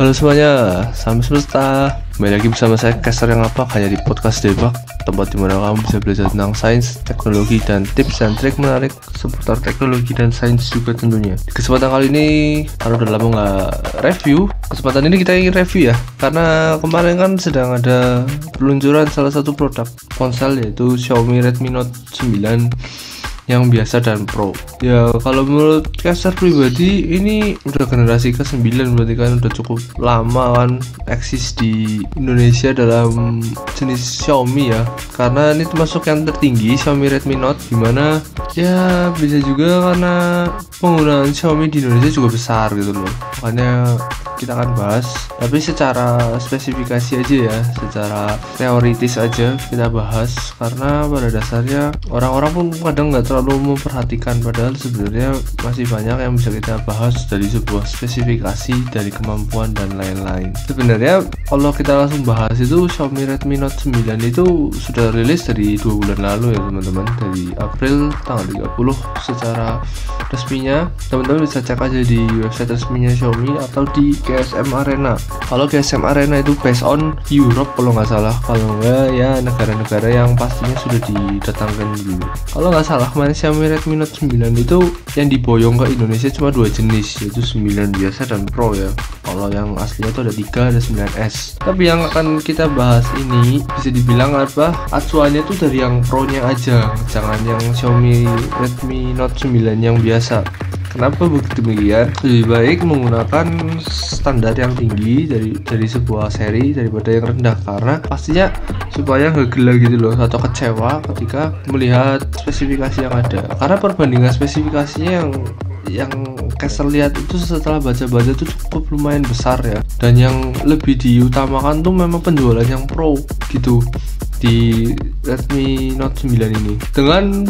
Halo semuanya, salam semesta. Kembali lagi bersama saya Caster yang apa hanya di podcast Debak, tempat dimana kamu bisa belajar tentang sains, teknologi, dan tips dan trik menarik seputar teknologi dan sains juga tentunya. Di kesempatan kali ini, karena udah lama nggak review, kesempatan ini kita ingin review ya, karena kemarin kan sedang ada peluncuran salah satu produk ponsel yaitu Xiaomi Redmi Note 9 yang biasa dan Pro. Ya kalau menurut caster pribadi ini udah generasi ke-9, berarti kan udah cukup lama kan eksis di Indonesia dalam jenis Xiaomi ya. Karena ini termasuk yang tertinggi Xiaomi Redmi Note, dimana ya bisa juga karena penggunaan Xiaomi di Indonesia juga besar gitu loh. Makanya kita akan bahas, tapi secara spesifikasi aja ya, secara teoritis aja kita bahas, karena pada dasarnya orang-orang pun kadang nggak terlalu memperhatikan, padahal sebenarnya masih banyak yang bisa kita bahas dari sebuah spesifikasi, dari kemampuan dan lain-lain. Sebenarnya kalau kita langsung bahas itu, Xiaomi Redmi Note 9 itu sudah rilis dari 2 bulan lalu ya teman-teman, dari April tanggal 30 secara resminya. Teman-teman bisa cek aja di website resminya Xiaomi atau di GSM Arena. Kalau GSM Arena itu based on Europe kalau nggak salah, kalau nggak ya negara-negara yang pastinya sudah didatangkan dulu. Kalau nggak salah kemarin Xiaomi Redmi Note 9 itu yang diboyong ke Indonesia cuma 2 jenis, yaitu 9 biasa dan Pro ya. Kalau yang aslinya itu ada 3, ada 9S. Tapi yang akan kita bahas ini bisa dibilang apa, acuannya itu dari yang Pro-nya aja, jangan yang Xiaomi Redmi Note 9 yang biasa. Kenapa begitu demikian? Lebih baik menggunakan standar yang tinggi dari sebuah seri daripada yang rendah, karena pastinya supaya nggak gila gitu loh atau kecewa ketika melihat spesifikasi yang ada. Karena perbandingan spesifikasinya yang caster lihat itu setelah baca-baca itu cukup lumayan besar ya, dan yang lebih diutamakan tuh memang penjualan yang Pro gitu di Redmi Note 9 ini. Dengan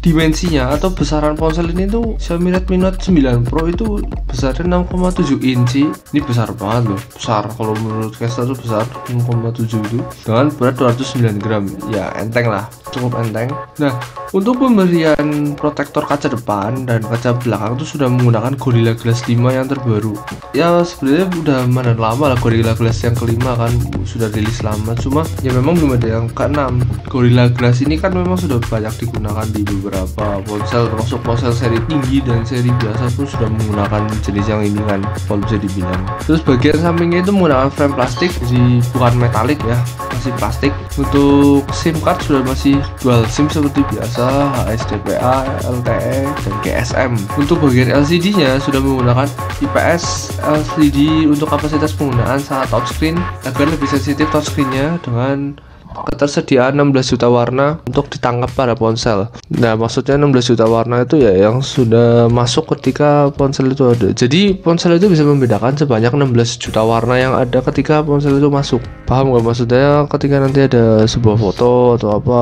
dimensinya atau besaran ponsel ini tuh, Xiaomi Redmi Note 9 Pro itu besarnya 6,7 inci. Ini besar banget loh, besar kalau menurut caster tuh besar. 6,7 itu dengan berat 209 gram, ya enteng lah, cukup enteng. Nah, untuk pemberian protektor kaca depan dan kaca belakang itu sudah menggunakan Gorilla Glass 5 yang terbaru. Ya sebenarnya udah mana lama lah Gorilla Glass yang kelima kan sudah rilis lama, cuma ya memang belum ada yang ke-6. Gorilla Glass ini kan memang sudah banyak digunakan di beberapa ponsel, termasuk ponsel seri tinggi dan seri biasa pun sudah menggunakan jenis yang ini kan, kalau bisa dibilang. Terus bagian sampingnya itu menggunakan frame plastik, jadi bukan metalik ya, masih plastik. Untuk SIM card sudah masih dual SIM seperti biasa, HSDPA, LTE, dan GSM. Untuk bagian LCD nya sudah menggunakan IPS LCD untuk kapasitas penggunaan saat touchscreen agar lebih sensitif touchscreen-nya, dengan ketersediaan 16 juta warna untuk ditangkap pada ponsel. Nah, maksudnya 16 juta warna itu ya yang sudah masuk ketika ponsel itu ada. Jadi ponsel itu bisa membedakan sebanyak 16 juta warna yang ada ketika ponsel itu masuk. Paham nggak maksudnya? Ketika nanti ada sebuah foto atau apa,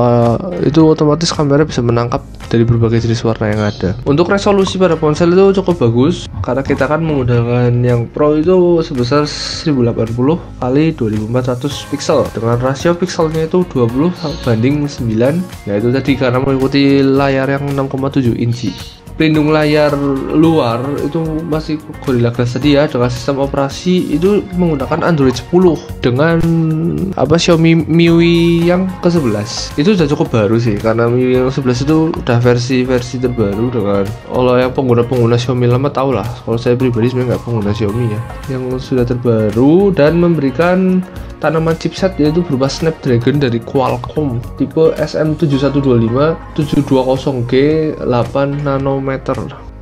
itu otomatis kamera bisa menangkap dari berbagai jenis warna yang ada. Untuk resolusi pada ponsel itu cukup bagus, karena kita kan menggunakan yang Pro itu sebesar 1080 kali 2400 pixel dengan rasio pixelnya itu 20 banding 9, yaitu tadi karena mengikuti layar yang 6,7 inci. Pelindung layar luar itu masih Gorilla Glass tadi ya, dengan sistem operasi itu menggunakan Android 10 dengan Xiaomi MIUI yang ke-11. Itu sudah cukup baru sih, karena MIUI yang 11 itu udah versi terbaru. Dengan kalau yang pengguna Xiaomi lama tau lah, kalau saya pribadi sebenarnya nggak pengguna Xiaomi ya, yang sudah terbaru dan memberikan tanaman chipset yaitu berupa Snapdragon dari Qualcomm tipe SM7125 720G 8 nanometer,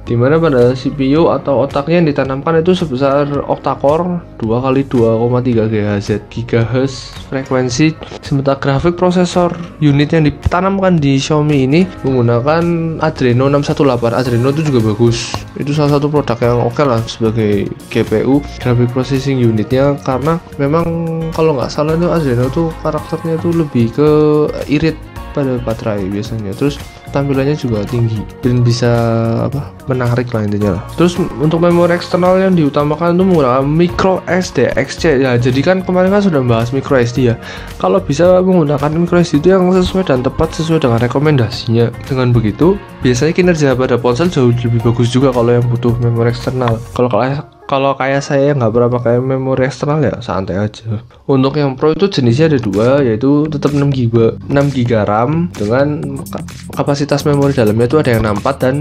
dimana pada CPU atau otaknya yang ditanamkan itu sebesar octa-core 2x2,3 GHz frekuensi. Sementara grafik prosesor unit yang ditanamkan di Xiaomi ini menggunakan Adreno 618. Adreno itu juga bagus, itu salah satu produk yang oke lah sebagai GPU, graphic processing unitnya, karena memang kalau nggak salah itu Adreno tuh karakternya tuh lebih ke irit pada baterai biasanya. Terus tampilannya juga tinggi dan bisa menarik lah intinya lah. Terus untuk memori eksternal yang diutamakan itu menggunakan micro SD XC ya. Jadi kan kemarin kan sudah bahas micro SD ya. Kalau bisa menggunakan micro SD itu yang sesuai dan tepat sesuai dengan rekomendasinya. Dengan begitu biasanya kinerja pada ponsel jauh lebih bagus juga kalau yang butuh memori eksternal. kalau kayak saya nggak pernah pakai memori eksternal ya santai aja. Untuk yang Pro itu jenisnya ada dua, yaitu tetap 6 GB RAM dengan kapasitas memori dalamnya itu ada yang 64 dan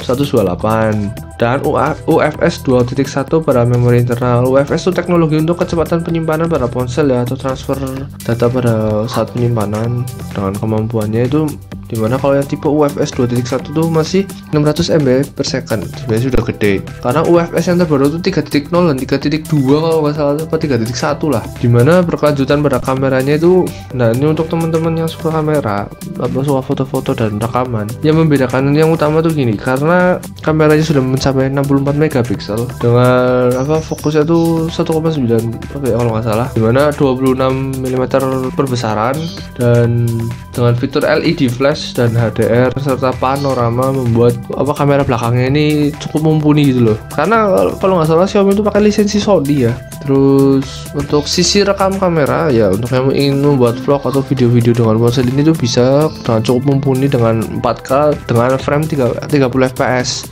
128, dan UFS 2.1 pada memori internal. UFS itu teknologi untuk kecepatan penyimpanan pada ponsel ya, atau transfer data pada saat penyimpanan dengan kemampuannya itu, dimana kalau yang tipe UFS 2.1 itu masih 600 MB per second, sebenarnya sudah gede. Karena UFS yang terbaru itu 3.0 dan 3.2 kalau nggak salah, apa 3.1 lah, dimana berkelanjutan pada kameranya itu. Nah, ini untuk teman-teman yang suka kamera atau suka foto-foto dan rekaman, yang membedakan yang utama tuh gini, karena kameranya sudah mencapai 64 megapiksel dengan fokusnya tuh 1,9 kalau nggak salah, dimana 26 mm perbesaran, dan dengan fitur LED flash dan HDR serta panorama membuat kamera belakangnya ini cukup mumpuni gitu loh. Karena kalau nggak salah Xiaomi itu pakai lisensi Sony ya. Terus untuk sisi rekam kamera ya, untuk yang ingin membuat vlog atau video-video dengan ponsel ini tuh bisa dengan cukup mumpuni dengan 4K dengan frame 30 fps.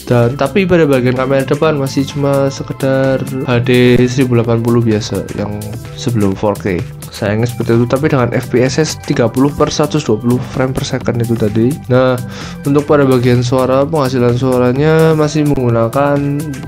Dan tapi pada bagian kamera depan masih cuma sekedar HD 1080 biasa yang sebelum 4K. Sayangnya seperti itu, tapi dengan FPS 30/120 frame per second itu tadi. Nah, untuk pada bagian suara, penghasilan suaranya masih menggunakan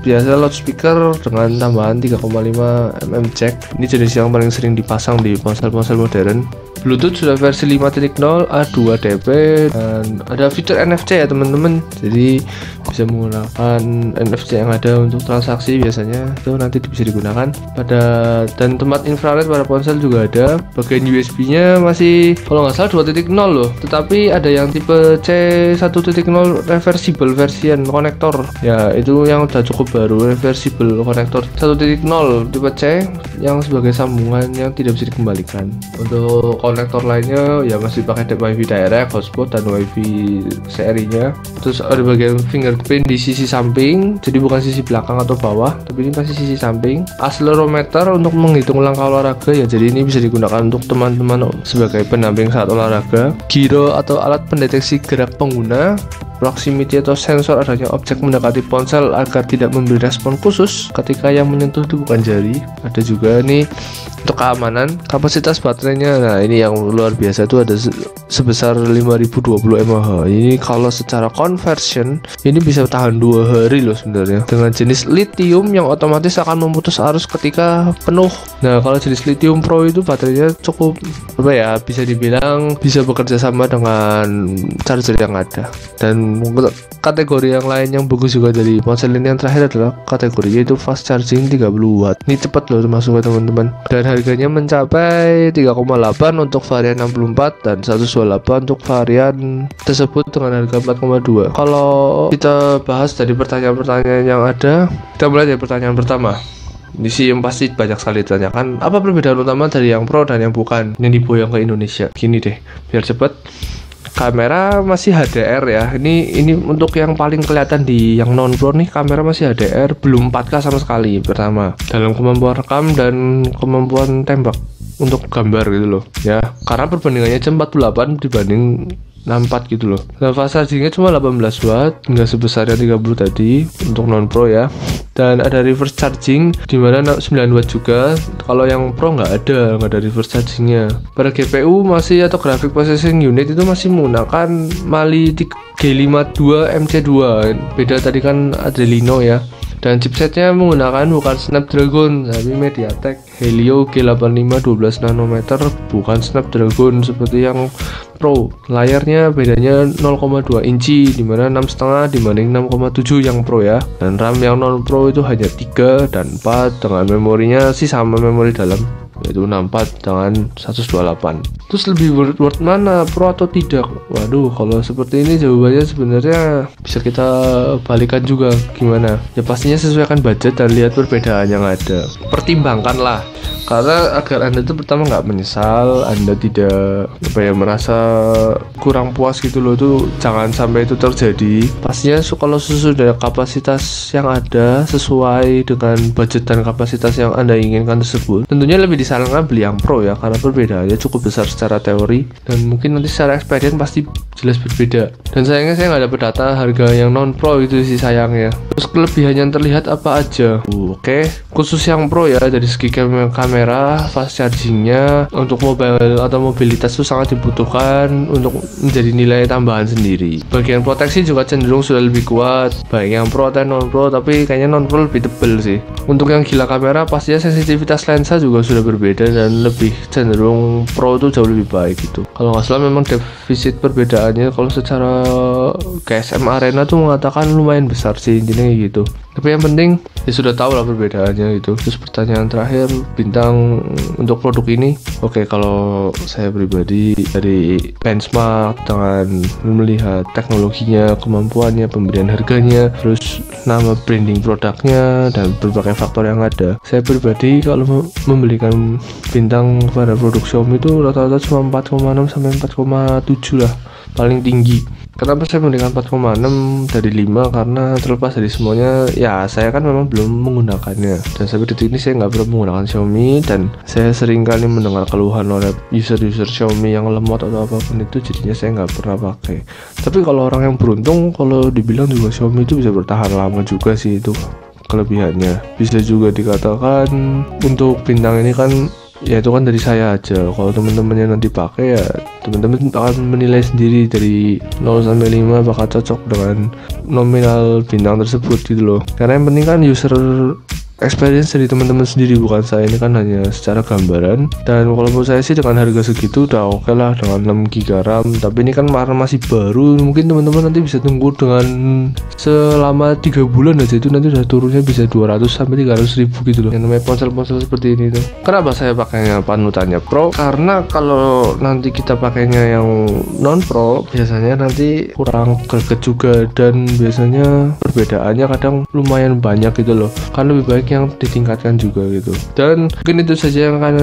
biasa loudspeaker dengan tambahan 3,5 mm jack. Ini jenis yang paling sering dipasang di ponsel-ponsel modern. Bluetooth sudah versi 5.0 A2DP, dan ada fitur NFC ya teman-teman. Jadi bisa menggunakan NFC yang ada untuk transaksi, biasanya itu nanti bisa digunakan dan tempat infrared pada ponsel juga ada. Bagian USB-nya masih kalau nggak salah 2.0 loh, tetapi ada yang tipe C 1.0 reversible version konektor ya, itu yang udah cukup baru, reversible konektor 1.0 tipe C yang sebagai sambungan yang tidak bisa dikembalikan. Untuk konektor lainnya ya masih pakai WiFi direct, hotspot, dan WiFi serinya. Terus ada bagian fingerprint di sisi samping, jadi bukan sisi belakang atau bawah, tapi ini masih sisi samping. Accelerometer untuk menghitung langkah olahraga ya, jadi ini bisa digunakan untuk teman-teman sebagai pendamping saat olahraga. Gyro atau alat pendeteksi gerak pengguna. Proximity atau sensor adanya objek mendekati ponsel agar tidak memberi respon khusus ketika yang menyentuh itu bukan jari. Ada juga nih untuk keamanan, kapasitas baterainya. Nah, ini yang luar biasa itu ada sebesar 5020 mAh. Ini kalau secara conversion ini bisa tahan 2 hari loh sebenarnya, dengan jenis lithium yang otomatis akan memutus arus ketika penuh. Nah, kalau jenis lithium Pro itu baterainya cukup bisa dibilang bisa bekerja sama dengan charger yang ada. Dan kategori yang lain yang bagus juga dari ponsel ini yang terakhir adalah kategorinya itu fast charging 30 watt. Ini cepat loh termasuk teman-teman, dan harganya mencapai 3,8 untuk varian 64 dan 128 untuk varian tersebut dengan harga 4,2. Kalau kita bahas dari pertanyaan-pertanyaan yang ada, kita mulai dari pertanyaan pertama. Di sini yang pasti banyak sekali ditanyakan, apa perbedaan utama dari yang Pro dan yang bukan, yang diboyong ke Indonesia. Gini deh, biar cepet. Kamera masih HDR ya. Ini untuk yang paling kelihatan di yang non Pro nih, kamera masih HDR, belum 4K sama sekali. Pertama, dalam kemampuan rekam dan kemampuan tembak untuk gambar gitu loh ya. Karena perbandingannya 48 dibanding 64 gitu loh. Dan fast chargingnya cuma 18 watt, nggak sebesar yang 30 tadi untuk non Pro ya. Dan ada reverse charging dimana 9 watt juga. Kalau yang Pro nggak ada reverse chargingnya. Pada GPU masih atau graphic processing unit itu masih menggunakan Mali G52 MC2. Beda tadi kan Adreno ya. Dan chipsetnya menggunakan bukan Snapdragon tapi MediaTek Helio G85 12 nanometer, bukan Snapdragon seperti yang Pro. Layarnya bedanya 0,2 inci, dimana 6,5 dibanding 6,7 yang Pro ya. Dan RAM yang non Pro itu hanya 3 dan 4, dengan memorinya sih sama memori dalam, yaitu 64 dengan 128. Terus lebih worth mana, Pro atau tidak? Waduh, kalau seperti ini jawabannya sebenarnya bisa kita balikan juga. Gimana? Ya pastinya sesuaikan budget dan lihat perbedaan yang ada. Pertimbangkanlah Karena agar Anda itu pertama nggak menyesal, Anda tidak merasa kurang puas gitu loh, tuh jangan sampai itu terjadi. Pastinya kalau sesudah kapasitas yang ada sesuai dengan budget dan kapasitas yang Anda inginkan tersebut, tentunya lebih disarankan beli yang pro ya, karena perbedaannya cukup besar secara teori dan mungkin nanti secara experience pasti jelas berbeda. Dan sayangnya saya nggak dapat data harga yang non pro itu sih sayangnya. Terus kelebihan yang terlihat apa aja? Oke, khusus yang pro ya, dari segi kamera, fast chargingnya, untuk mobile atau mobilitas itu sangat dibutuhkan untuk menjadi nilai tambahan sendiri. Bagian proteksi juga cenderung sudah lebih kuat, baik yang pro atau non pro, tapi kayaknya non pro lebih tebel sih. Untuk yang gila kamera, pastinya sensitivitas lensa juga sudah berbeda dan lebih cenderung pro itu jauh lebih baik gitu. Kalau nggak salah memang defisit perbedaannya kalau secara KSM Arena tuh mengatakan lumayan besar sih intinya gitu. Tapi yang penting ya sudah tahu lah perbedaannya gitu. Terus pertanyaan terakhir, bintang untuk produk ini. Oke, kalau saya pribadi dari benchmark dengan melihat teknologinya, kemampuannya, pemberian harganya, terus nama branding produknya dan berbagai faktor yang ada, saya pribadi kalau memberikan bintang kepada produk Xiaomi itu rata-rata cuma 4,6 sampai 4,7 lah paling tinggi. Kenapa saya memberikan 4,6 dari 5? Karena terlepas dari semuanya, ya saya kan memang belum menggunakannya, dan sampai detik ini saya nggak pernah menggunakan Xiaomi, dan saya sering kali mendengar keluhan oleh user-user Xiaomi yang lemot atau apapun itu, jadinya saya nggak pernah pakai. Tapi kalau orang yang beruntung, kalau dibilang juga Xiaomi itu bisa bertahan lama juga sih, itu kelebihannya. Bisa juga dikatakan untuk bintang ini kan ya itu kan dari saya aja. Kalau teman-temannya nanti pakai ya teman-teman akan menilai sendiri dari 0 sampai 5 bakal cocok dengan nominal bintang tersebut gitu loh. Karena yang penting kan user experience dari teman-teman sendiri, bukan saya. Ini kan hanya secara gambaran, dan kalau menurut saya sih dengan harga segitu udah oke lah dengan 6 GB RAM. Tapi ini kan karena masih baru, mungkin teman-teman nanti bisa tunggu dengan selama 3 bulan aja, itu nanti udah turunnya bisa 200 sampai 300 ribu gitu loh, yang namanya ponsel-ponsel seperti ini tuh. Kenapa saya pakainya panutannya pro? Karena kalau nanti kita pakainya yang non pro, biasanya nanti kurang greget juga, dan biasanya perbedaannya kadang lumayan banyak gitu loh. Kan lebih baik yang ditingkatkan juga gitu. Dan mungkin itu saja yang akan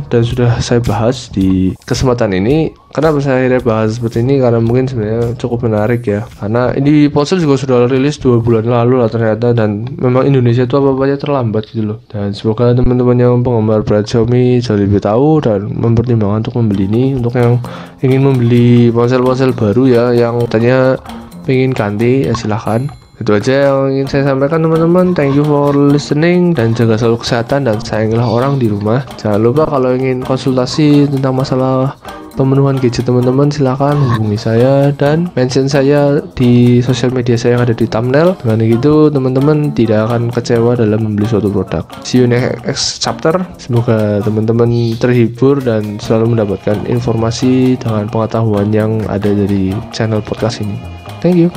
dan sudah saya bahas di kesempatan ini. Kenapa saya akhirnya bahas seperti ini? Karena mungkin sebenarnya cukup menarik ya, karena ini ponsel juga sudah rilis 2 bulan lalu lah ternyata, dan memang Indonesia itu apa-apanya terlambat gitu loh. Dan semoga teman-teman yang penggemar brand Xiaomi jauh lebih tahu dan mempertimbangkan untuk membeli ini. Untuk yang ingin membeli ponsel-ponsel baru ya, yang katanya pengen ganti, ya silahkan. Itu aja yang ingin saya sampaikan teman-teman. Thank you for listening, dan jaga selalu kesehatan dan sayangilah orang di rumah. Jangan lupa kalau ingin konsultasi tentang masalah pemenuhan gadget teman-teman, silahkan hubungi saya dan mention saya di sosial media saya yang ada di thumbnail. Dengan gitu teman-teman tidak akan kecewa dalam membeli suatu produk. See you next chapter. Semoga teman-teman terhibur dan selalu mendapatkan informasi dengan pengetahuan yang ada dari channel podcast ini. Thank you.